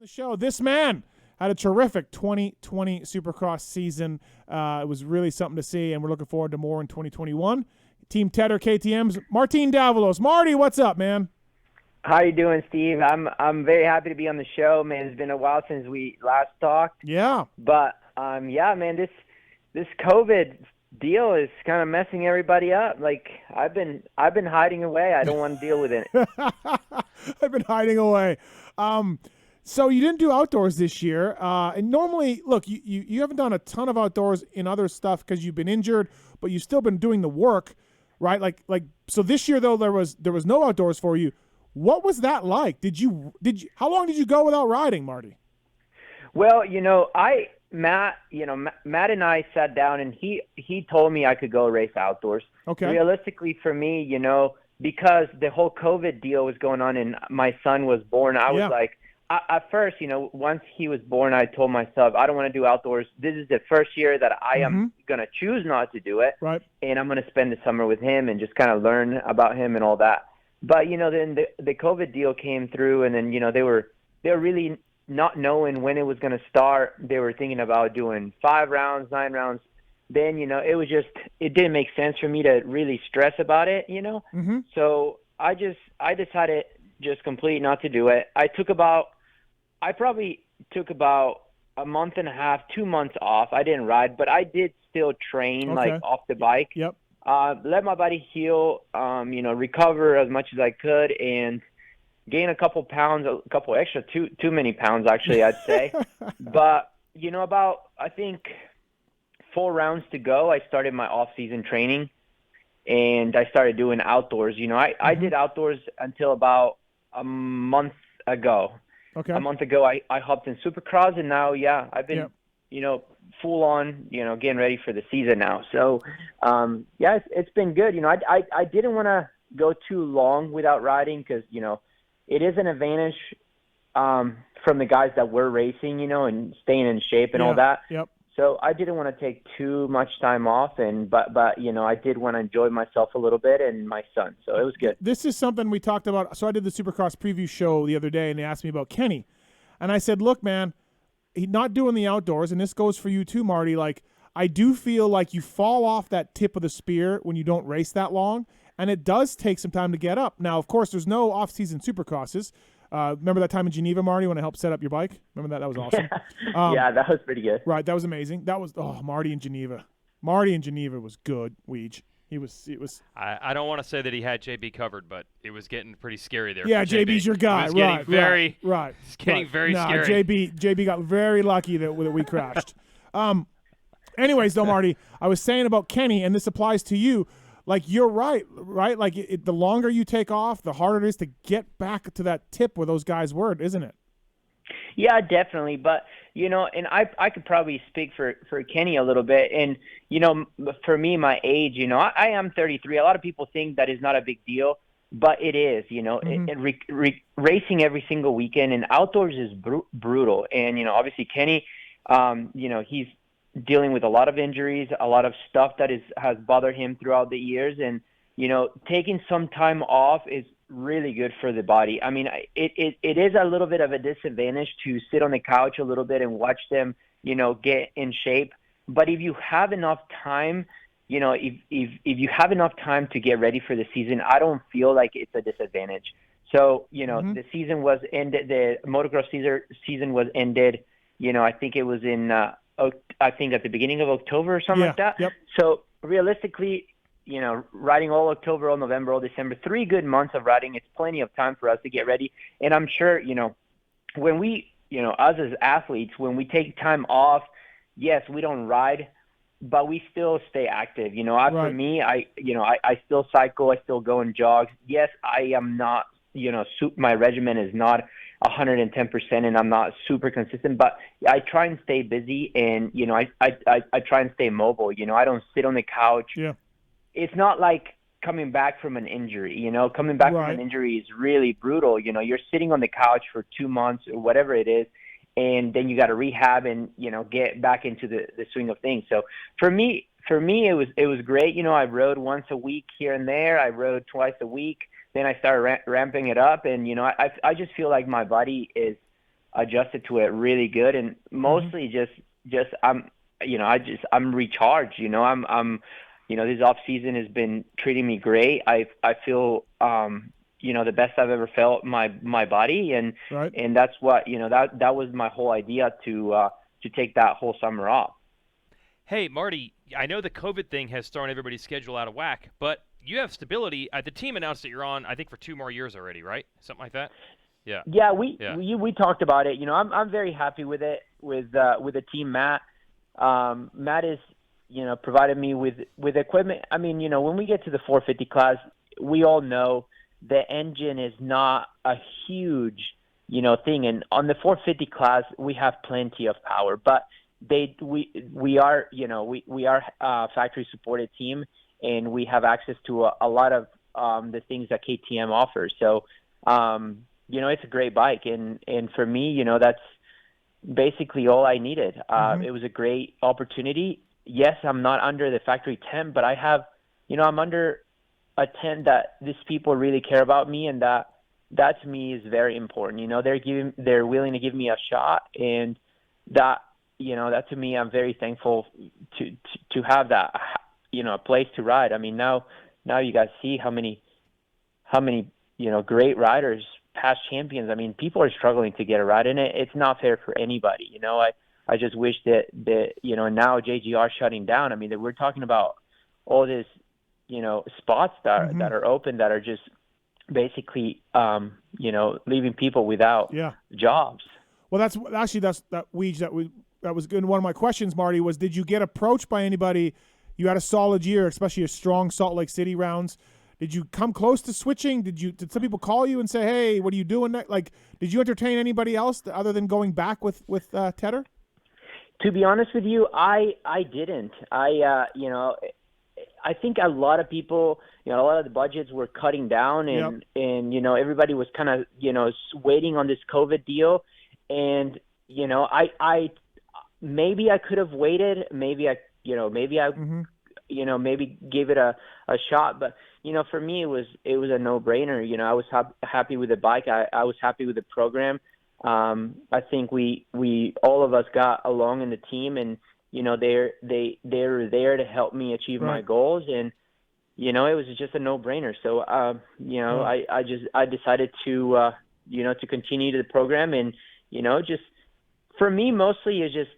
The show. This man had a terrific 2020 Supercross season. It was really something to see, and we're looking forward to more in 2021. Team Tedder KTM's Martin Davalos. Marty, what's up, man? How you doing, Steve? I'm very happy to be on the show, man. It's been a while since we last talked. Yeah. But yeah, man, this COVID deal is kind of messing everybody up. Like I've been hiding away. I don't want to deal with it. I've been hiding away. So you didn't do outdoors this year, and normally, look, you haven't done a ton of outdoors in other stuff because you've been injured, but you've still been doing the work, right? Like so this year though there was no outdoors for you. What was that like? Did you how long did you go without riding, Marty? Well, Matt and I sat down and he told me I could go race outdoors. Okay. Realistically for me, because the whole COVID deal was going on and my son was born, I was like, at first, once he was born, I told myself, I don't want to do outdoors. This is the first year that I am going to choose not to do it. Right. And I'm going to spend the summer with him and just kind of learn about him and all that. But, then the COVID deal came through and then, they were really not knowing when it was going to start. They were thinking about doing 5 rounds, 9 rounds. Then, it didn't make sense for me to really stress about it, So I decided just completely not to do it. I probably took about a month and a half, 2 months off. I didn't ride, but I did still train off the bike. Yep. Let my body heal, recover as much as I could and gain a couple pounds, a couple extra, too many pounds actually, I'd say. But, about, I think 4 rounds to go, I started my off-season training and I started doing outdoors. I did outdoors until about a month ago. Okay. A month ago, I hopped in Supercross, and now, I've been, full on, getting ready for the season now. So, it's been good. I didn't want to go too long without riding because, it is an advantage from the guys that were racing, and staying in shape and all that. Yep. So I didn't want to take too much time off, but I did want to enjoy myself a little bit and my son, so it was good. This is something we talked about. So I did the Supercross preview show the other day, and they asked me about Kenny, and I said, "Look, man, he's not doing the outdoors, and this goes for you too, Marty. Like I do feel like you fall off that tip of the spear when you don't race that long, and it does take some time to get up. Now, of course, there's no off-season Supercrosses." Remember that time in Geneva, Marty, when I helped set up your bike? Remember that? That was awesome. Yeah, that was pretty good. Right, that was amazing. That was Marty in Geneva. Marty in Geneva was good, Weege. It was. I don't want to say that he had JB covered, but it was getting pretty scary there. Yeah, for JB. JB's your guy. It was getting very scary. JB got very lucky that we crashed. Anyways, though, Marty, I was saying about Kenny, and this applies to you. Like, you're right? Like, the longer you take off, the harder it is to get back to that tip where those guys were, isn't it? Yeah, definitely. But, and I could probably speak for Kenny a little bit. And, for me, my age, I am 33. A lot of people think that is not a big deal, but it is, racing every single weekend and outdoors is brutal. And, obviously Kenny, he's dealing with a lot of injuries, a lot of stuff that has bothered him throughout the years. And, taking some time off is really good for the body. I mean, it is a little bit of a disadvantage to sit on the couch a little bit and watch them, get in shape. But if you have enough time, if you have enough time to get ready for the season, I don't feel like it's a disadvantage. So, the season was ended, the motocross season was ended, I think it was in, I think at the beginning of October or something like that. Yep. So realistically, riding all October, all November, all December, 3 good months of riding, it's plenty of time for us to get ready. And I'm sure, when we, us as athletes, when we take time off, yes, we don't ride, but we still stay active. For me, I still cycle, I still go and jog. Yes, I am not, my regimen is not 110% and I'm not super consistent, but I try and stay busy and, I try and stay mobile. I don't sit on the couch. Yeah. It's not like coming back from an injury, coming back from an injury is really brutal. You're sitting on the couch for 2 months or whatever it is. And then you got to rehab and, get back into the swing of things. So for me, it was great. I rode once a week here and there. I rode twice a week. Then I started ramping it up, and I just feel like my body is adjusted to it really good, and mostly just I'm recharged. This off season has been treating me great. I feel the best I've ever felt my body, and Right. and that's what that was my whole idea to take that whole summer off. Hey, Marty, I know the COVID thing has thrown everybody's schedule out of whack, but you have stability. The team announced that you're on, I think, for 2 more years already, right? Something like that. Yeah. Yeah, Yeah. we talked about it. I'm very happy with it with the team. Matt is provided me with equipment. I mean, when we get to the 450 class, we all know the engine is not a huge thing, and on the 450 class we have plenty of power, but we are a factory supported team, and we have access to a lot of the things that KTM offers. So it's a great bike, and for me, that's basically all I needed. It was a great opportunity. Yes, I'm not under the factory tent, but I have, I'm under a tent that these people really care about me, and that to me is very important. They're willing to give me a shot, and that to me, I'm very thankful to have that, a place to ride. I mean, now you guys see how many great riders, past champions. I mean, people are struggling to get a ride in it. It's not fair for anybody. I just wish that now JGR shutting down. I mean, that we're talking about all this, spots that are open, that are just basically, leaving people without jobs. Well, that was good. One of my questions, Marty, was did you get approached by anybody? You had a solid year, especially a strong Salt Lake City rounds. Did you come close to switching? Did some people call you and say, "Hey, what are you doing next?" Like, did you entertain anybody else other than going back with Tedder? To be honest with you, I didn't. I think a lot of people, a lot of the budgets were cutting down, and everybody was kind of waiting on this COVID deal, and I maybe I could have waited, maybe maybe gave it a shot, but for me it was a no-brainer. I was happy with the bike. I was happy with the program. I think we all of us got along in the team, and they're there to help me achieve my goals, and it was just a no-brainer. So I decided to to continue the program, and just for me mostly is just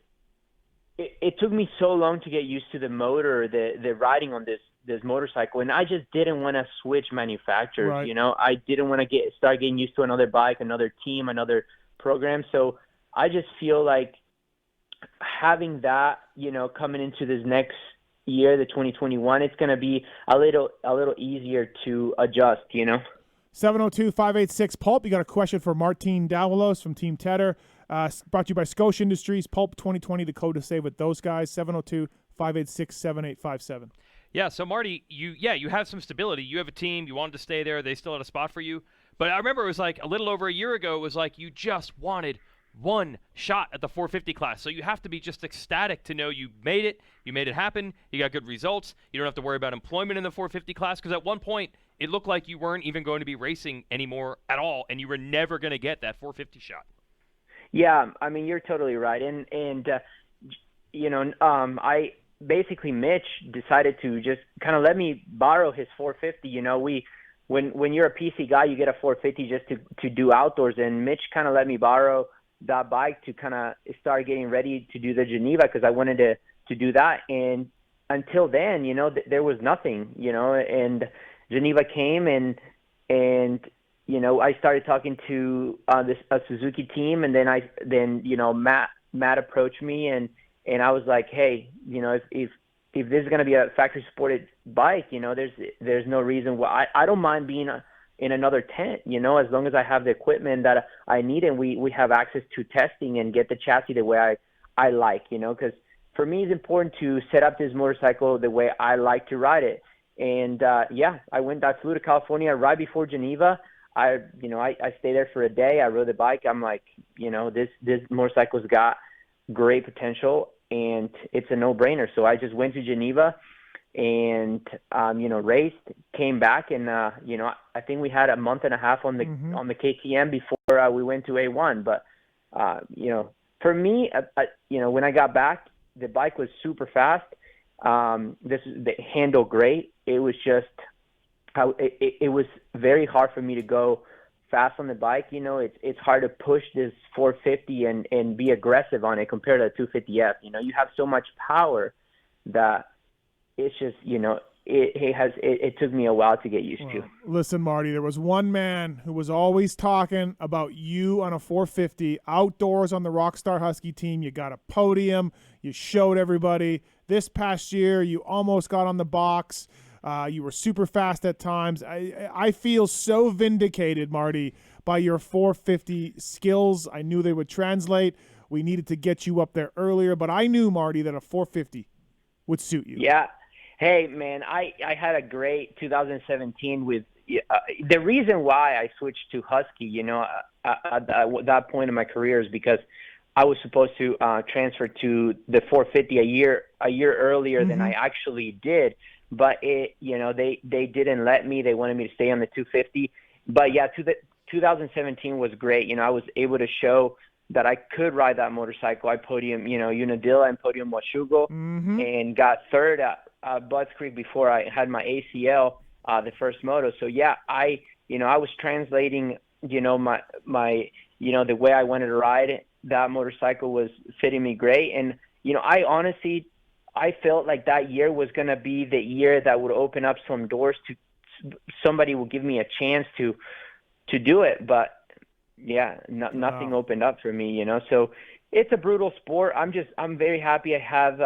it took me so long to get used to the motor, the riding on this motorcycle, and I just didn't want to switch manufacturers. Right. I didn't want to start getting used to another bike, another team, another program. So I just feel like having that, coming into this next year, the 2021, it's going to be a little easier to adjust. 702-586-PULP. You got a question for Martin Davalos from Team Tedder. Brought to you by Scotia Industries. Pulp 2020 Dakota Save with those guys. 702-586-7857. Yeah, so Marty, you have some stability. You have a team. You wanted to stay there. They still had a spot for you. But I remember it was like a little over a year ago, it was like you just wanted one shot at the 450 class. So you have to be just ecstatic to know you made it happen, you got good results, you don't have to worry about employment in the 450 class, because at one point it looked like you weren't even going to be racing anymore at all, and you were never going to get that 450 shot. Yeah, I mean, you're totally right. And I basically, Mitch decided to just kind of let me borrow his 450. When you're a PC guy, you get a 450 just to do outdoors, and Mitch kind of let me borrow that bike to kind of start getting ready to do the Geneva, because I wanted to do that. And until then, there was nothing, and Geneva came, and I started talking to a Suzuki team, and then Matt approached me, and I was like, hey, if this is going to be a factory supported bike, there's no reason why. I don't mind being in another tent, as long as I have the equipment that I need, and we have access to testing and get the chassis the way I like, because for me it's important to set up this motorcycle the way I like to ride it. And I flew to California right before Geneva. I stayed there for a day. I rode the bike. I'm like, this motorcycle's got great potential, and it's a no-brainer. So I just went to Geneva and raced, came back, and I think we had a month and a half on the KTM before we went to A1. But For me, when I got back, the bike was super fast. They handled great. It was just it was very hard for me to go fast on the bike. It's hard to push this 450 and be aggressive on it compared to a 250F. You have so much power that it's just, it took me a while to get used to. Listen, Marty, there was one man who was always talking about you on a 450 outdoors on the Rockstar Husky team. You got a podium. You showed everybody. This past year, you almost got on the box. You were super fast at times. I feel so vindicated, Marty, by your 450 skills. I knew they would translate. We needed to get you up there earlier, but I knew, Marty, that a 450 would suit you. Yeah. Hey, man, I had a great 2017 with the reason why I switched to Husky, at that point in my career is because I was supposed to transfer to the 450 a year earlier than I actually did. But they didn't let me. They wanted me to stay on the 250. But yeah, 2017 was great. I was able to show that I could ride that motorcycle. I podium, Unadilla and podium Washugo, and got third at Butts Creek before I had my ACL, the first moto. So yeah, I was translating, my the way I wanted to ride it. That motorcycle was fitting me great. And, I felt like that year was going to be the year that would open up some doors to somebody will give me a chance to do it. But yeah, nothing opened up for me, so it's a brutal sport. I'm very happy I have,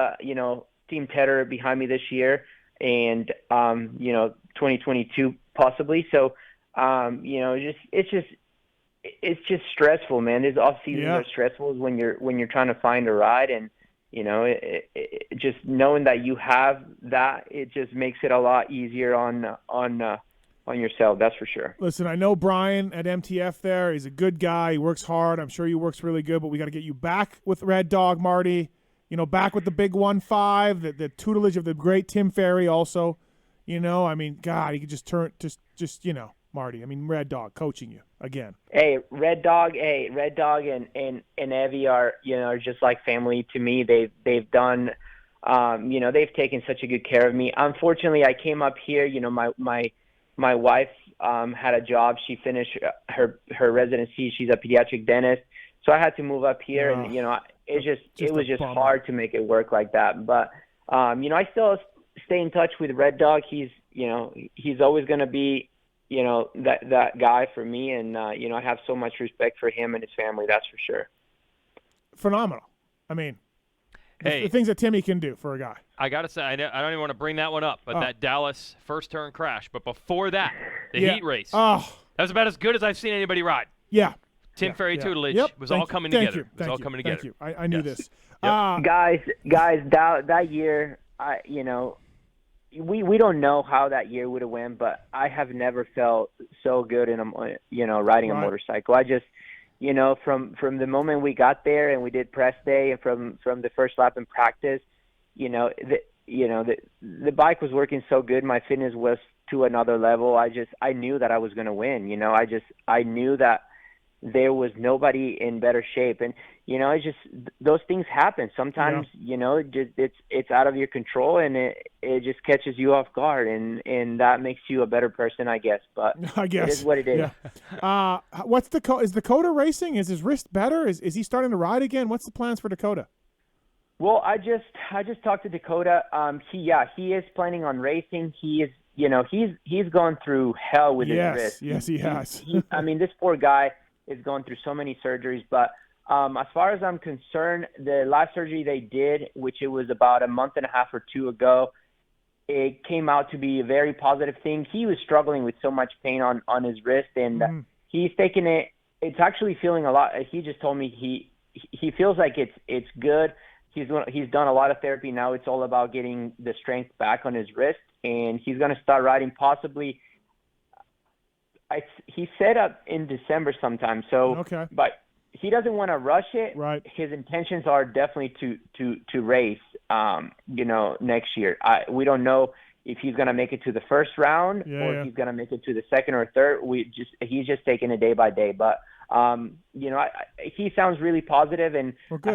Team Tedder behind me this year and, 2022 possibly. So, it's just stressful, man. These off seasons are stressful when you're trying to find a ride, and just knowing that you have that, it just makes it a lot easier on yourself. That's for sure. Listen, I know Brian at MTF there. He's a good guy. He works hard. I'm sure he works really good, but we got to get you back with Red Dog, Marty. Back with the big 1.5, the tutelage of the great Tim Ferry also. God, he could just turn Marty. Red Dog coaching you again. Hey, Red Dog and Evie are just like family to me. They've done, they've taken such a good care of me. Unfortunately, I came up here. My wife had a job. She finished her residency. She's a pediatric dentist, so I had to move up here, and it was just hard to make it work like that. But I still stay in touch with Red Dog. He's always going to be that guy for me, and I have so much respect for him and his family. That's for sure. Phenomenal. The things that Timmy can do for a guy. I gotta say, I don't even want to bring that one up, but that Dallas first turn crash. But before that, the heat race. That was about as good as I've seen anybody ride. Yeah. Tim Ferry tutelage was all coming together. It was all coming together. Thank you. I knew this. Guys, that year, we don't know how that year would have went, but I have never felt so good in riding a motorcycle. I just, from the moment we got there and we did press day, and from the first lap in practice, the bike was working so good. My fitness was to another level. I knew that I was going to win. I knew that there was nobody in better shape. And, it's just those things happen. Sometimes, it's out of your control, and it just catches you off guard, and that makes you a better person, I guess. But I guess it is what it is. Yeah. Is Dakota racing? Is his wrist better? Is he starting to ride again? What's the plans for Dakota? Well, I just talked to Dakota. He is planning on racing. He is, he's gone through hell with his wrist. Yes, he has. This poor guy is going through so many surgeries. But as far as I'm concerned, the last surgery they did, which it was about a month and a half or two ago, it came out to be a very positive thing. He was struggling with so much pain on his wrist, and he's taken it. It's actually feeling a lot. He just told me he feels like it's good. He's done a lot of therapy now. It's all about getting the strength back on his wrist, and he's going to start riding possibly. He set up in December sometime. So, okay. But he doesn't want to rush it. Right. His intentions are definitely to race, next year. We don't know if he's going to make it to the first round or if he's going to make it to the second or third. He's just taking it day by day. But You know, he sounds really positive, and Well, I good.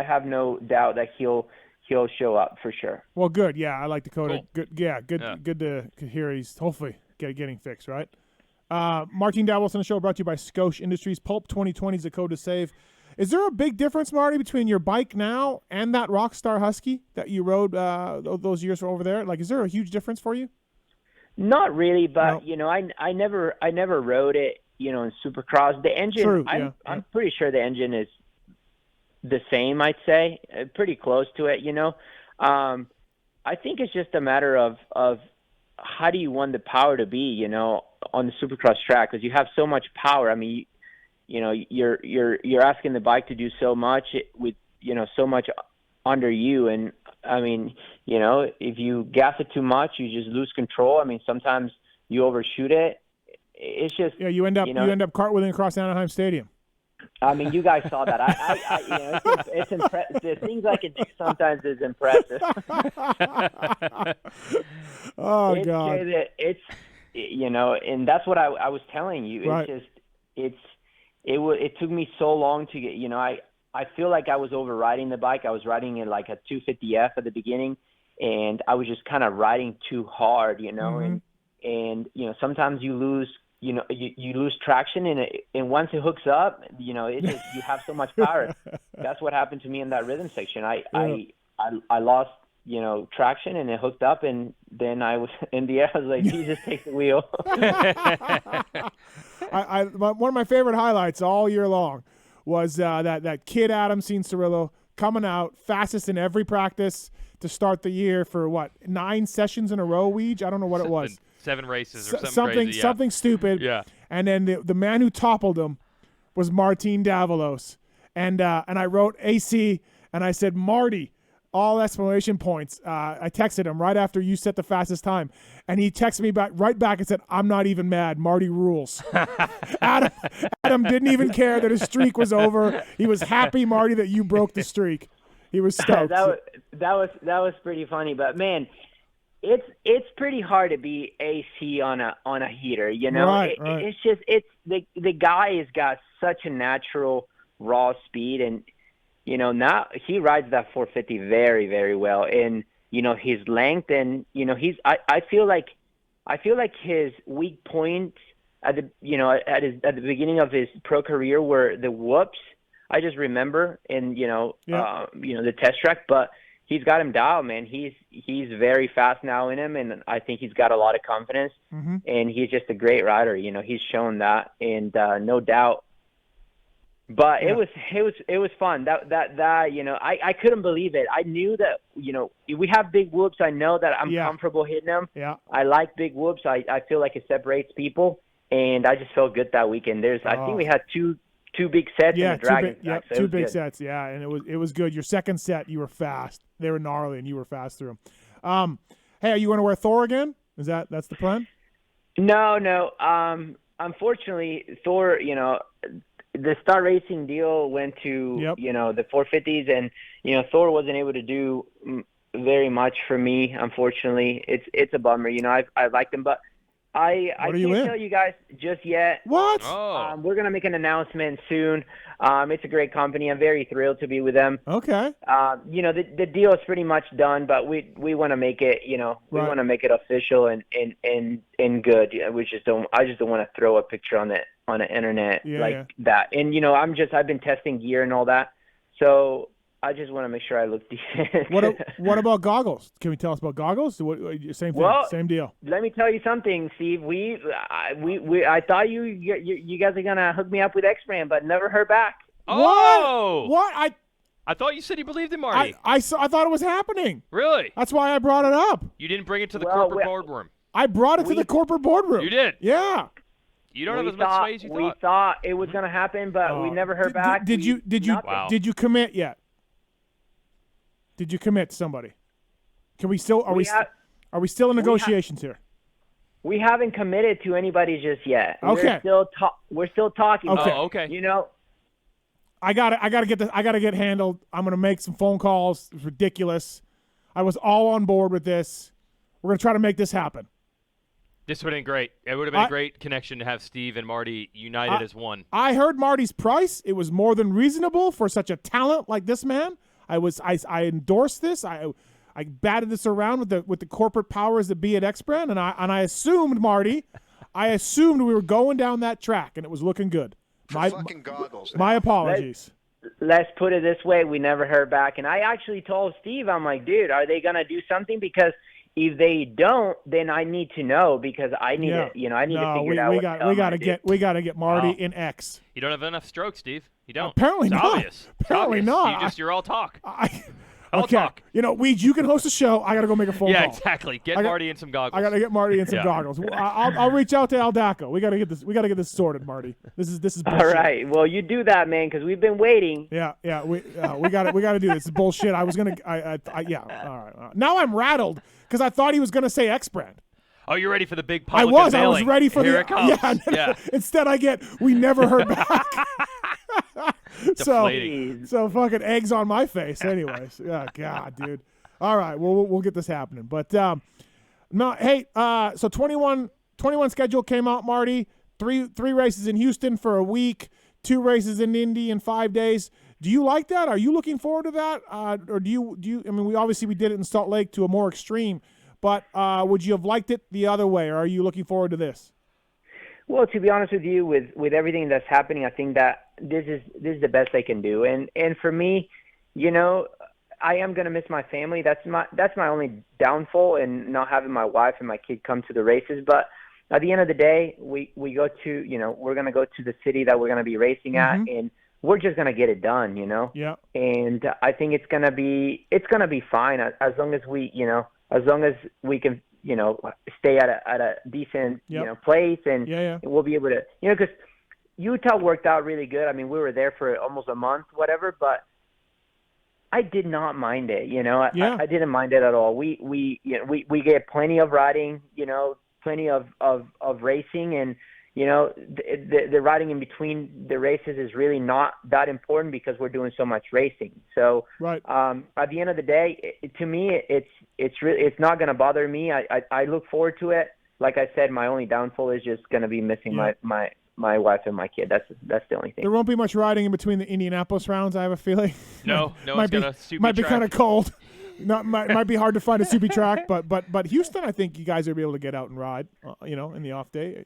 have no doubt that he'll show up for sure. Well, good. Yeah, I like Dakota. Cool. Good. Yeah, good. Yeah. Good to hear he's hopefully getting fixed. Right. Martin Davalos on the show brought to you by Scotia Industries. Pulp 2020's a code to save. Is there a big difference, Marty, between your bike now and that Rockstar Husky that you rode those years over there? Like, is there a huge difference for you? Not really, but No. you know, I never rode it, you know, in Supercross. The engine, True, I'm pretty sure the engine is the same. I'd say pretty close to it. You know, I think it's just a matter of how do you want the power to be, you know, on the Supercross track, because you have so much power. I mean, you know, you're asking the bike to do so much with, you know, so much under you. And I mean, you know, if you gas it too much, you just lose control. I mean, sometimes you overshoot it. It's just, you end up cartwheeling across Anaheim Stadium. I mean, you guys saw that. I you know, it's impressive. The things I can do sometimes is impressive. Oh God! It's you know, and that's what I was telling you. Right. It's just it took me so long to get. You know, I feel like I was overriding the bike. I was riding it like a 250F at the beginning, and I was just kind of riding too hard. You know, and you know, sometimes you lose. You know, you lose traction, and once it hooks up, you know, you have so much power. That's what happened to me in that rhythm section. I lost, you know, traction, and it hooked up, and then I was in the air. I was like, Jesus, take the wheel. One of my favorite highlights all year long was that kid Adam Cianciarillo coming out fastest in every practice to start the year for 9 sessions in a row. Weege, I don't know what it was. 7 races or something crazy, something stupid. Yeah. And then the man who toppled him was Martin Davalos. And I wrote AC, and I said, Marty, all exclamation points. I texted him right after you set the fastest time. And he texted me right back and said, I'm not even mad. Marty rules. Adam didn't even care that his streak was over. He was happy, Marty, that you broke the streak. He was stoked. that was pretty funny. But, man, it's pretty hard to be AC on a heater, you know. Right. It's just the guy has got such a natural raw speed, and you know, now he rides that 450 very, very well, and you know, his length, and you know, I feel like his weak points at the the beginning of his pro career were the whoops. I just remember, and you know, the test track, but he's got him dialed, man. He's very fast now in him, and I think he's got a lot of confidence. And he's just a great rider. You know, he's shown that, and no doubt. But it was fun. That you know, I couldn't believe it. I knew that, you know, we have big whoops. I know that I'm comfortable hitting them. Yeah. I like big whoops. I feel like it separates people, and I just felt good that weekend. I think we had two big sets in the Dragon. Two big sets, and it was good. Your second set, you were fast. They were gnarly, and you were fast through them. Hey, are you going to wear Thor again? That's the plan? No. Unfortunately, Thor, you know, the Star Racing deal went to you know, the 450s, and you know, Thor wasn't able to do very much for me. Unfortunately, it's a bummer. You know, I like them, but I can't tell you guys just yet. What? We're gonna make an announcement soon. It's a great company. I'm very thrilled to be with them. Okay. You know, the deal is pretty much done, but we want to make it. You know, we want to make it official and good. I just don't want to throw a picture on the internet that. And you know, I've been testing gear and all that, so I just want to make sure I look decent. What about goggles? Can we tell us about goggles? Same thing. Well, same deal. Let me tell you something, Steve. I thought you guys are gonna hook me up with X-Brand, but never heard back. Oh, what? I thought you said you believed in Marty. I thought it was happening. Really? That's why I brought it up. You didn't bring it to the corporate boardroom. I brought it to the corporate boardroom. You did? Yeah. You don't have as much sway as you thought. We thought it was gonna happen, but we never heard back. Did you commit yet? Did you commit to somebody? Can we still are we still in negotiations here? We haven't committed to anybody just yet. Okay. We're still talking. Okay. Oh, okay. You know, I gotta get handled. I'm gonna make some phone calls. It's ridiculous. I was all on board with this. We're gonna try to make this happen. This would have been great. It would have been a great connection to have Steve and Marty united as one. I heard Marty's price. It was more than reasonable for such a talent like this man. I endorsed this. I batted this around with the corporate powers that be at X-Brand, and I assumed, Marty, we were going down that track, and it was looking good. Fucking goggles. My apologies. Let's put it this way: we never heard back, and I actually told Steve, I'm like, dude, are they gonna do something? Because if they don't, then I need to know, because I need to, I need to figure it out. We got to get Marty in X. You don't have enough strokes, Steve. You don't. Apparently it's not. Obvious. Apparently not. You're all talk. All talk. Weeds, you can host a show. I got to go make a phone call. Yeah, exactly. Get Marty in some goggles. I got to get Marty in some goggles. I'll reach out to Aldaco. We got to get this. We got to get this sorted, Marty. This is bullshit. All right. Well, you do that, man, because we've been waiting. Yeah. We got to do this. It's bullshit. I was gonna. Yeah. All right. Now I'm rattled because I thought he was gonna say X-Brand. Oh, you're ready for the big public I unveiling. was ready for Here it comes. Yeah. Instead, we never heard back. So fucking eggs on my face. Anyways, oh God, dude. All right, we'll get this happening. But no, hey, so 21 schedule came out, Marty. Three races in Houston for a week, 2 races in Indy in 5 days. Do you like that? Are you looking forward to that? Or do you? I mean, we did it in Salt Lake to a more extreme, but would you have liked it the other way? Or are you looking forward to this? Well, to be honest with you, with everything that's happening, I think that this is the best I can do. And for me, I am gonna miss my family. That's my only downfall, and not having my wife and my kid come to the races. But at the end of the day, we go to we're gonna go to the city that we're gonna be racing at, and we're just gonna get it done. Yeah. And I think it's gonna be fine as long as we can stay at a decent place, and we'll be able to because Utah worked out really good. I mean, we were there for almost a month, whatever, but I did not mind it. I didn't mind it at all. We get plenty of riding, plenty of racing, and the riding in between the races is really not that important because we're doing so much racing. So right. At the end of the day, to me, it's not going to bother me. I look forward to it. Like I said, my only downfall is just going to be missing my wife and my kid. That's the only thing. There won't be much riding in between the Indianapolis rounds, I have a feeling. No, might be kind of cold. Might be hard to find a super track, but Houston, I think you guys will be able to get out and ride, in the off day.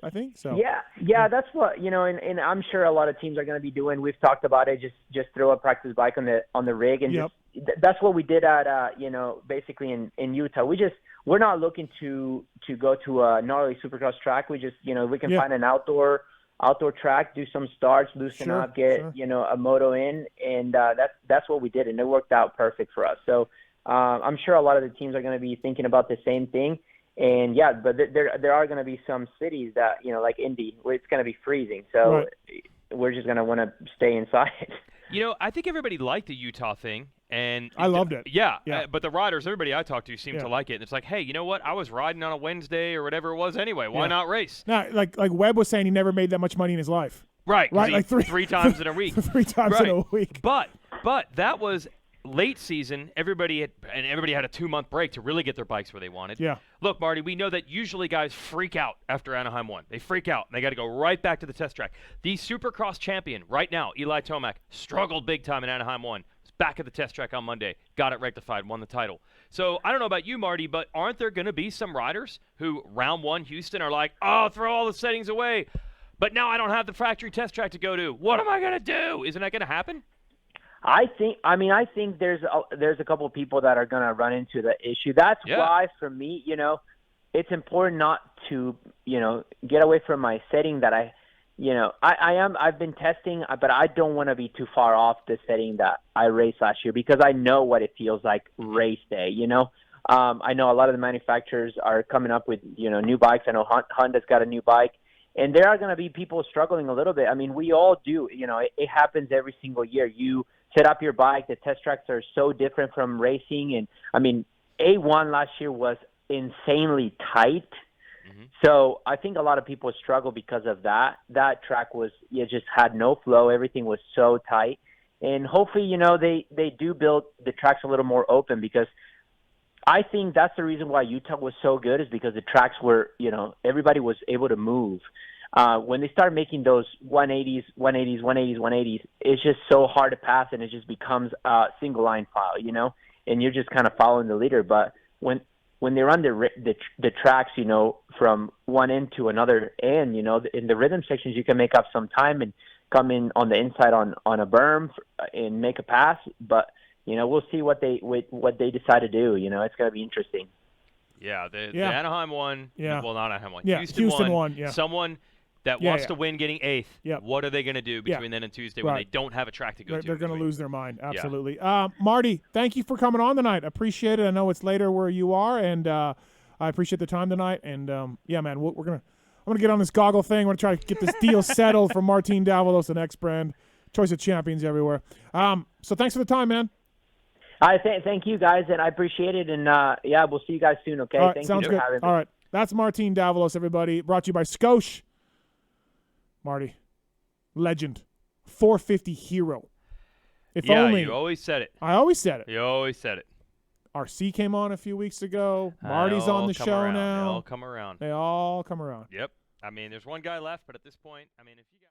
I think so. Yeah, that's what and I'm sure a lot of teams are going to be doing. We've talked about it. Just throw a practice bike on the rig, and that's what we did at basically in Utah. We're not looking to go to a gnarly supercross track. We just we can find an outdoor track, do some starts, loosen up, get a moto in, and that's what we did, and it worked out perfect for us. So I'm sure a lot of the teams are going to be thinking about the same thing. And but there are going to be some cities that like Indy, where it's going to be freezing. So we're just going to want to stay inside. I think everybody liked the Utah thing, and I loved it. Yeah. But the riders, everybody I talked to, seemed to like it. And it's like, hey, you know what? I was riding on a Wednesday or whatever it was anyway. Why not race? Now, like Webb was saying, he never made that much money in his life. Right. Like three times in a week. 3 times in a week. But that was late season. Everybody had a 2-month break to really get their bikes where they wanted. Yeah. Look, Marty, we know that usually guys freak out after Anaheim 1. They freak out, and they got to go right back to the test track. The Supercross champion right now, Eli Tomac, struggled big time in Anaheim 1. Was back at the test track on Monday, got it rectified, won the title. So I don't know about you, Marty, but aren't there going to be some riders who round 1 Houston are like, oh, throw all the settings away, but now I don't have the factory test track to go to. What am I going to do? Isn't that going to happen? I think there's a couple of people that are going to run into the issue. That's why, for me, it's important not to, get away from my setting that I've been testing, but I don't want to be too far off the setting that I raced last year because I know what it feels like race day, I know a lot of the manufacturers are coming up with, new bikes. I know Honda's got a new bike. And there are going to be people struggling a little bit. I mean, we all do. It happens every single year. You set up your bike. The test tracks are so different from racing. And, I mean, A1 last year was insanely tight. Mm-hmm. So I think a lot of people struggle because of that. That track just had no flow. Everything was so tight. And hopefully, they do build the tracks a little more open because I think that's the reason why Utah was so good, is because the tracks were, everybody was able to move. When they start making those 180s, 180s, 180s, 180s, it's just so hard to pass, and it just becomes a single line file, and you're just kind of following the leader. But when they run the tracks, from one end to another end, in the rhythm sections, you can make up some time and come in on the inside on a berm and make a pass. But we'll see what they decide to do. It's going to be interesting. Yeah, the Anaheim one. Yeah. Well, not Anaheim one. Yeah, Houston won. Yeah. Someone that wants to win getting 8th. Yep. What are they going to do between then and Tuesday when they don't have a track to go to? They're going to lose their mind. Absolutely. Yeah. Marty, thank you for coming on tonight. Appreciate it. I know it's later where you are, and I appreciate the time tonight. And man, I'm gonna get on this goggle thing. We're gonna try to get this deal settled for Martin Davalos and X Brand. Choice of champions everywhere. So thanks for the time, man. Thank you guys, and I appreciate it. And we'll see you guys soon. Okay. All right, Thank sounds you good. for having me. All right, that's Martin Davalos, everybody. Brought to you by Scotia. Marty, legend, 450 hero. If only you always said it. I always said it. You always said it. RC came on a few weeks ago. Marty's on the show now. They all come around. They all come around. Yep. I mean, there's one guy left, but at this point, if you got